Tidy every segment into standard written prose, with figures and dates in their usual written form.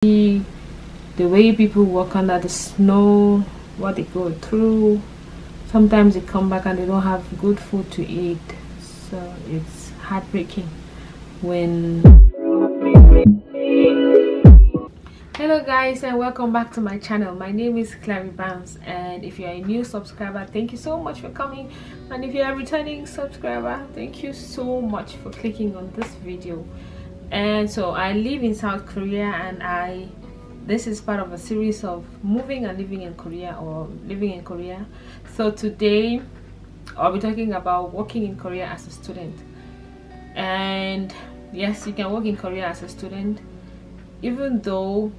the way people walk under the snow, what they go through. Sometimes they come back and they don't have good food to eat, so it's heartbreaking when. Hello guys, and welcome back to my channel. My name is Clary Bounce, and if you're a new subscriber, thank you so much for coming, and if you're a returning subscriber, thank you so much for clicking on this video. And so I live in South Korea, and this is part of a series of moving and living in Korea, or living in Korea. So today I'll be talking about working in Korea as a student. And yes, you can work in Korea as a student, even though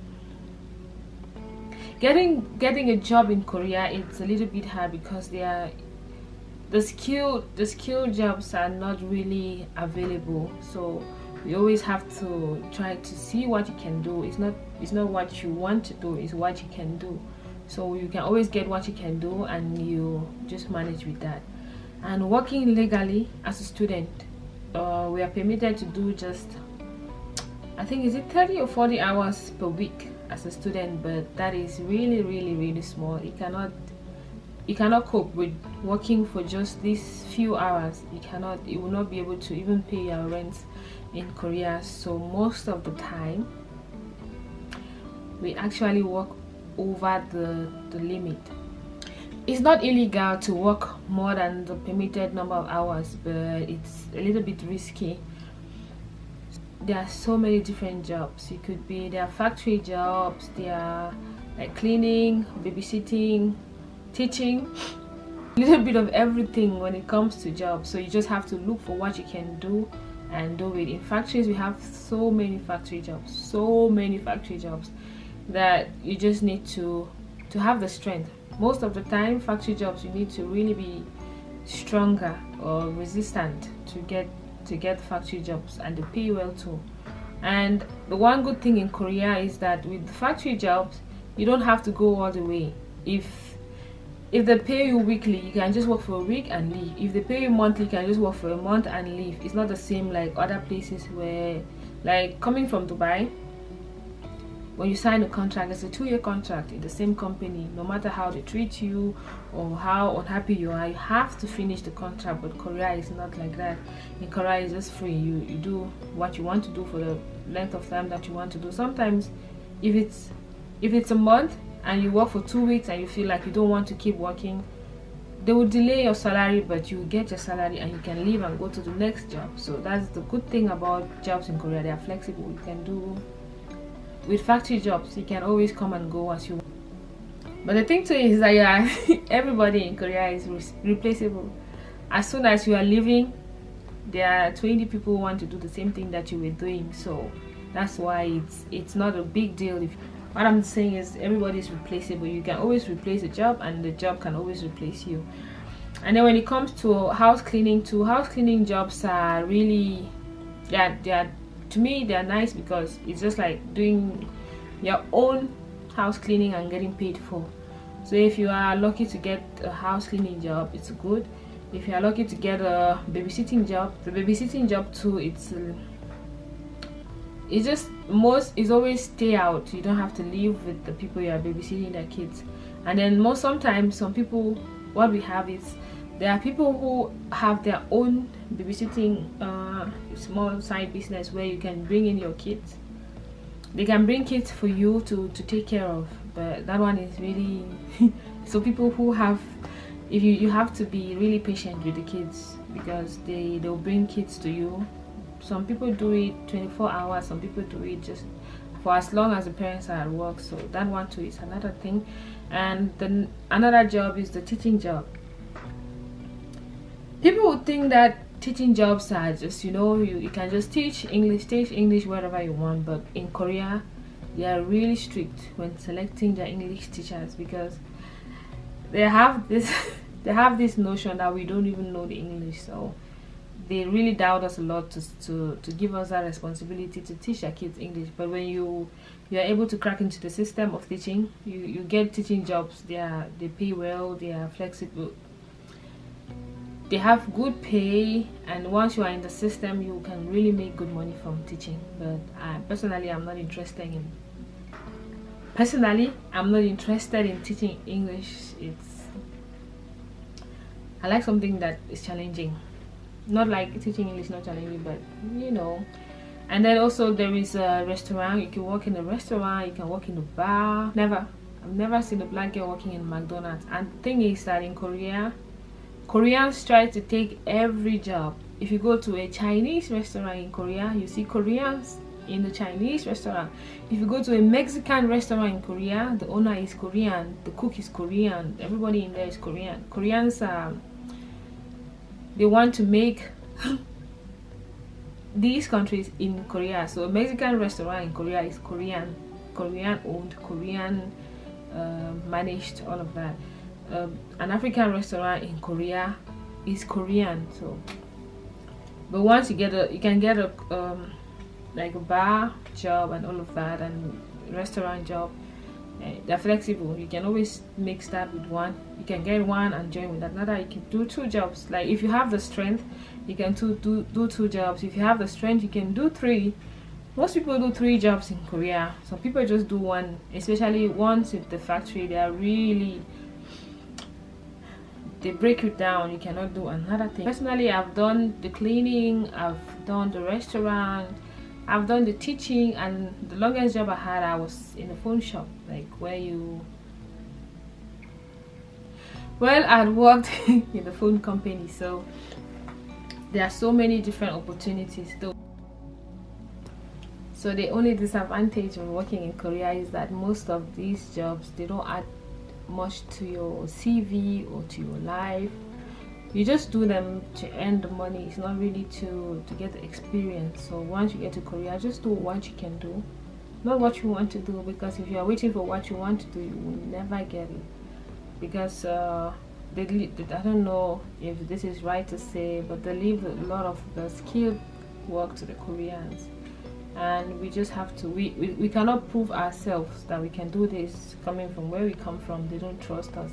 getting a job in Korea, it's a little bit hard because the skill jobs are not really available. So you always have to try to see what you can do. It's not what you want to do, it's what you can do. So you can always get what you can do, and you just manage with that. And working legally as a student, we are permitted to do just, I think, is it 30 or 40 hours per week as a student, but that is really small. You cannot cope with working for just these few hours. You will not be able to even pay your rent in Korea. So most of the time we actually work over the limit. It's not illegal to work more than the permitted number of hours, but it's a little bit risky. There are so many different jobs. There are factory jobs, there are like cleaning, babysitting, teaching, a little bit of everything when it comes to jobs. So you just have to look for what you can do and do it. In factories, we have so many factory jobs that you just need to have the strength. Most of the time, factory jobs, you need to really be stronger or resistant to get factory jobs, and they pay well too. And the one good thing in Korea is that with factory jobs, you don't have to go all the way. If they pay you weekly, you can just work for a week and leave. If they pay you monthly, you can just work for a month and leave. It's not the same like other places where, like coming from Dubai, when you sign a contract, it's a 2-year contract in the same company. No matter how they treat you or how unhappy you are, you have to finish the contract. But Korea is not like that. In Korea, it's just free. You do what you want to do for the length of time that you want to do. Sometimes if it's a month and you work for 2 weeks and you feel like you don't want to keep working, they will delay your salary, but you get your salary and you can leave and go to the next job. So that's the good thing about jobs in Korea. They are flexible. You can do with factory jobs, you can always come and go as you want. But the thing too is that everybody in Korea is replaceable. As soon as you are leaving, there are 20 people who want to do the same thing that you were doing. So that's why it's not a big deal. What I'm saying is everybody is replaceable. You can always replace a job, and the job can always replace you. And then when it comes to house cleaning too, house cleaning jobs are really, to me, they're nice because it's just like doing your own house cleaning and getting paid for. So if you are lucky to get a house cleaning job, it's good. If you are lucky to get a babysitting job, the babysitting job too, it's always stay out. You don't have to live with the people you are babysitting, their kids. And then sometimes some people, what we have is, there are people who have their own babysitting small side business where you can bring in your kids. They can bring kids for you to take care of, but that one is really so people who have, if you have to be really patient with the kids, because they'll bring kids to you. Some people do it 24 hours, some people do it just for as long as the parents are at work. So that one too is another thing. And then another job is the teaching job. People would think that teaching jobs are just, you can just teach English wherever you want. But in Korea, they are really strict when selecting their English teachers, because they have this notion that we don't even know the English. So they really doubt us a lot to give us that responsibility to teach our kids English. But when you are able to crack into the system of teaching, you get teaching jobs. They pay well, they are flexible, they have good pay, and once you are in the system, you can really make good money from teaching. But personally, I'm not interested Personally, I'm not interested in teaching English. I like something that is challenging. Not like teaching English not challenging, but you know. And then also there is a restaurant. You can work in a restaurant, you can work in a bar. I've never seen a black girl working in McDonald's. And the thing is that in Korea, Koreans try to take every job. If you go to a Chinese restaurant in Korea, you see Koreans in the Chinese restaurant. If you go to a Mexican restaurant in Korea, the owner is Korean, the cook is Korean, everybody in there is Korean. Koreans they want to make these countries in Korea. So a Mexican restaurant in Korea is Korean owned, Korean managed, all of that. An African restaurant in Korea is Korean. So but once you can get a like a bar job and all of that, and restaurant job, they're flexible. You can always mix that with one. You can get one and join with another. You can do two jobs. Like if you have the strength, you can do two jobs. If you have the strength, you can do three. Most people do three jobs in Korea. Some people just do one, especially once with the factory. They break you down. You cannot do another thing. Personally, I've done the cleaning, I've done the restaurant, I've done the teaching, and the longest job I had, I was in a phone shop, like I'd worked in the phone company. So there are so many different opportunities though. So the only disadvantage of working in Korea is that most of these jobs, they don't add much to your CV or to your life. You just do them to earn the money. It's not really to get the experience. So once you get to Korea, just do what you can do, not what you want to do, because if you are waiting for what you want to do, you will never get it. Because I don't know if this is right to say, but they leave a lot of the skilled work to the Koreans, and we just have to we cannot prove ourselves that we can do this coming from where we come from. They don't trust us,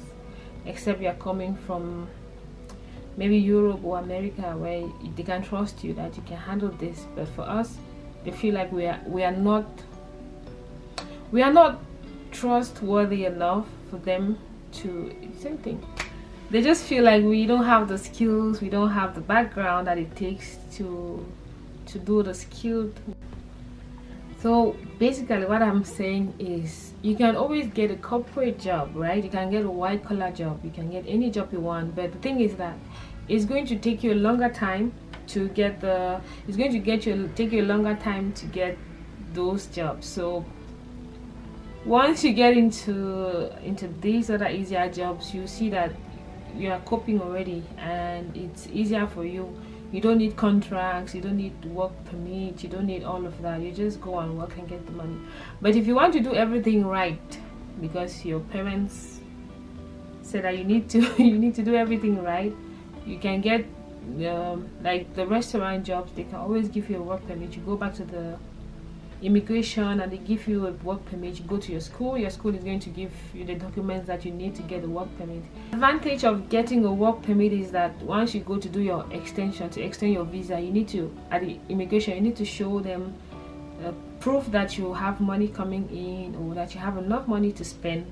except you are coming from maybe Europe or America, where they can trust you that you can handle this. But for us, they feel like we are not trustworthy enough for them to same thing. They just feel like we don't have the skills, we don't have the background that it takes to do the skilled. So basically what I'm saying is, you can always get a corporate job, right? You can get a white collar job, you can get any job you want, but the thing is that it's going to take you a longer time to get take you a longer time to get those jobs. So once you get into these other easier jobs, you see that you are coping already, and it's easier for you. You don't need contracts, you don't need work permit, you don't need all of that. You just go and work and get the money. But if you want to do everything right, because your parents said that you need to do everything right, you can get like the restaurant jobs. They can always give you a work permit. You go back to the immigration and they give you a work permit. You go to your school is going to give you the documents that you need to get a work permit. The advantage of getting a work permit is that once you go to do your extension, to extend your visa, you need to, at the immigration, you need to show them proof that you have money coming in, or that you have enough money to spend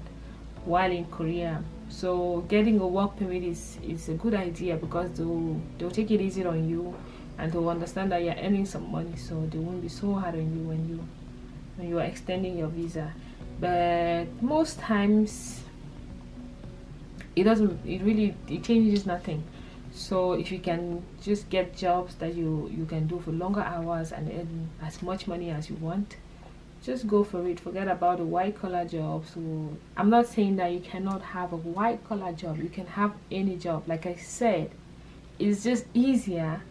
while in Korea. So getting a work permit is a good idea, because they'll take it easy on you, and they'll understand that you're earning some money, so they won't be so hard on you when you are extending your visa. But most times it changes nothing. So if you can just get jobs that you can do for longer hours and earn as much money as you want, just go for it. Forget about the white collar jobs. So I'm not saying that you cannot have a white collar job. You can have any job. Like I said, it's just easier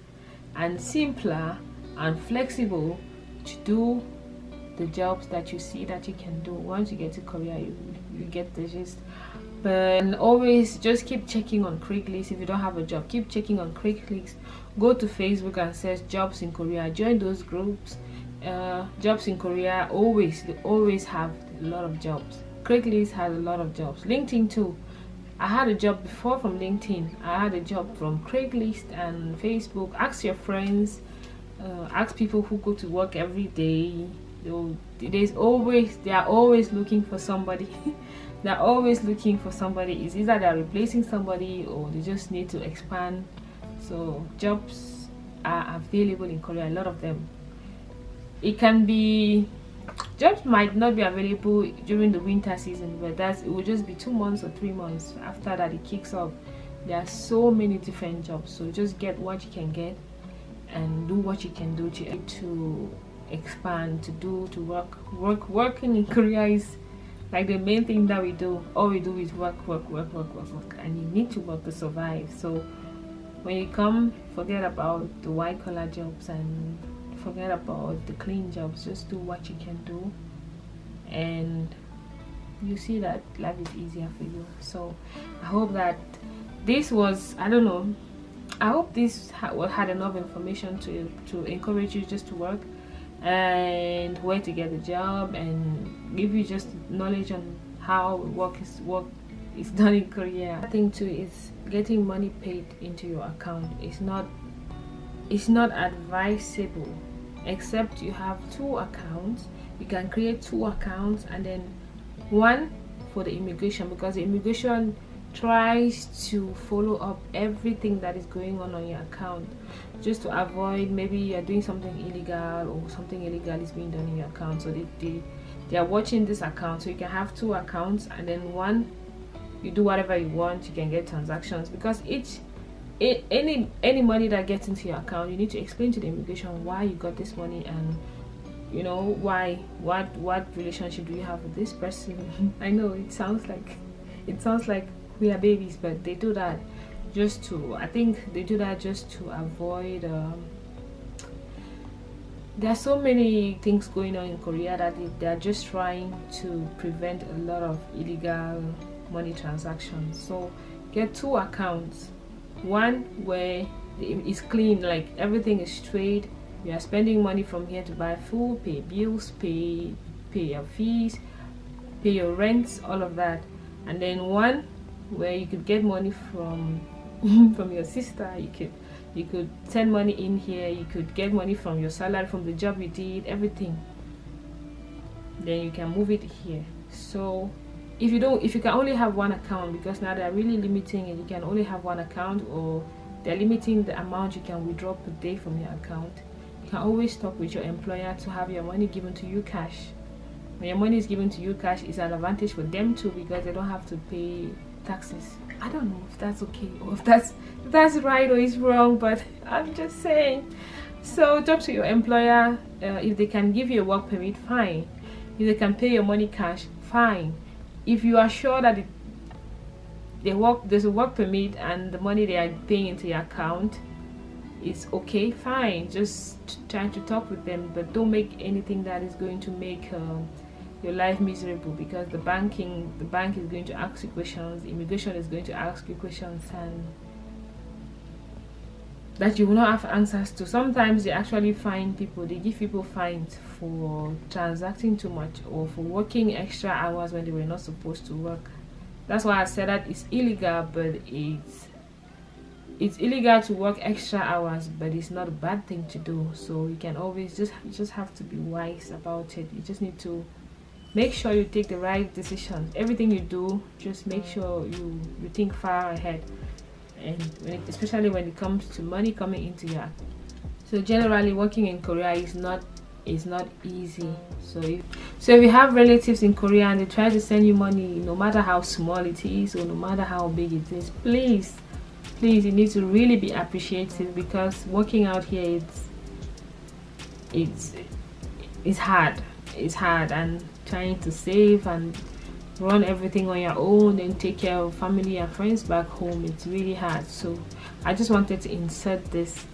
and simpler and flexible to do the jobs that you see that you can do. Once you get to Korea, you get the gist. But always just keep checking on Craigslist. If you don't have a job, keep checking on Craigslist. Go to Facebook and search jobs in Korea. Join those groups. Jobs in Korea, they always have a lot of jobs. Craigslist has a lot of jobs. LinkedIn too. I had a job before from LinkedIn. I had a job from Craigslist and Facebook. Ask your friends, ask people who go to work every day. they are always looking for somebody. They're always looking for somebody. It's either they're replacing somebody or they just need to expand. So jobs are available in Korea, a lot of them. It can be, jobs might not be available during the winter season, but it will just be 2 months or 3 months after that it kicks off. There are so many different jobs, so just get what you can get and do what you can do to expand, to work. Working in Korea is like the main thing that we do. All we do is work, and you need to work to survive. So when you come, forget about the white collar jobs and forget about the clean jobs. Just do what you can do, and you see that life is easier for you. So I hope that this was, I don't know, I hope this had enough information to encourage you just to work and where to get a job, and give you just knowledge on how work is done in Korea. I think too is getting money paid into your account. It's not advisable, except you have 2 accounts. You can create 2 accounts, and then one for the immigration, because the immigration tries to follow up everything that is going on your account, just to avoid maybe you're doing something illegal or something illegal is being done in your account. So they are watching this account. So you can have 2 accounts, and then one you do whatever you want. You can get transactions, because any money that gets into your account, you need to explain to the immigration why you got this money, and you know what relationship do you have with this person. I know it sounds like we are babies, but they do that just to, I think they do that just to avoid there are so many things going on in Korea that they're just trying to prevent a lot of illegal money transactions. So get 2 accounts, one where it's clean, like everything is straight. You are spending money from here to buy food, pay bills, pay your fees, pay your rents, all of that. And then one where you could get money from from your sister. You could send money in here. You could get money from your salary, from the job you did, everything. Then you can move it here. So if you can only have 1 account, because now they're really limiting it, you can only have 1 account, or they're limiting the amount you can withdraw per day from your account. You can always talk with your employer to have your money given to you cash. When your money is given to you cash, it's an advantage for them too, because they don't have to pay taxes. I don't know if that's okay, or if that's right or is wrong, but I'm just saying. So talk to your employer. If they can give you a work permit, fine. If they can pay your money cash, fine. If you are sure that there's a work permit and the money they are paying into your account is okay, fine. Just try to talk with them, but don't make anything that is going to make your life miserable, because the bank is going to ask you questions, immigration is going to ask you questions, and that you will not have answers to. Sometimes they actually they give people fines for transacting too much, or for working extra hours when they were not supposed to work. That's why I said that it's illegal, but it's illegal to work extra hours, but it's not a bad thing to do. So you can always just have to be wise about it. You just need to make sure you take the right decisions. Everything you do, just make sure you think far ahead, and especially when it comes to money coming into your. So generally, working in Korea is not easy. So if you have relatives in Korea and they try to send you money, no matter how small it is or no matter how big it is, please you need to really be appreciative, because working out here it's hard. It's hard, and trying to save and run everything on your own and take care of family and friends back home, it's really hard. So I just wanted to insert this,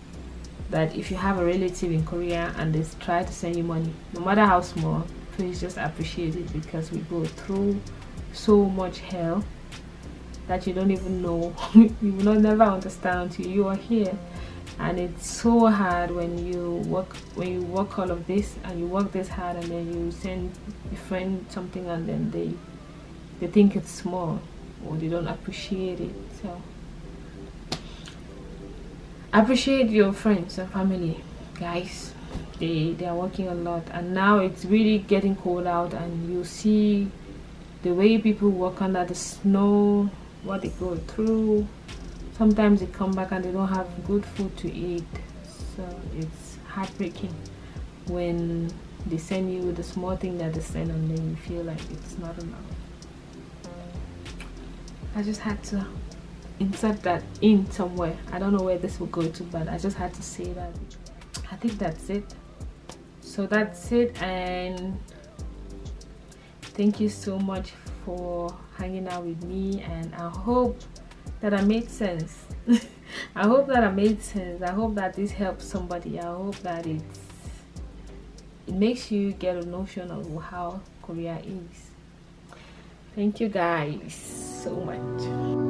that if you have a relative in Korea and they try to send you money, no matter how small, please just appreciate it, because we go through so much hell that you don't even know. You will not never understand until you are here. And it's so hard when you work all of this, and you work this hard, and then you send your friend something and then they think it's small, or they don't appreciate it. So appreciate your friends and family, guys. they are working a lot, and now it's really getting cold out, and you see the way people work under the snow, what they go through. Sometimes they come back and they don't have good food to eat, so it's heartbreaking when they send you the small thing that they send and then you feel like it's not enough. I just had to insert that in somewhere. I don't know where this will go to, but I just had to say that. I think that's it. So that's it, and thank you so much for hanging out with me, and I hope that I made sense. I hope that I made sense. I hope that this helps somebody. I hope that it makes you get a notion of how Korea is. Thank you guys so much.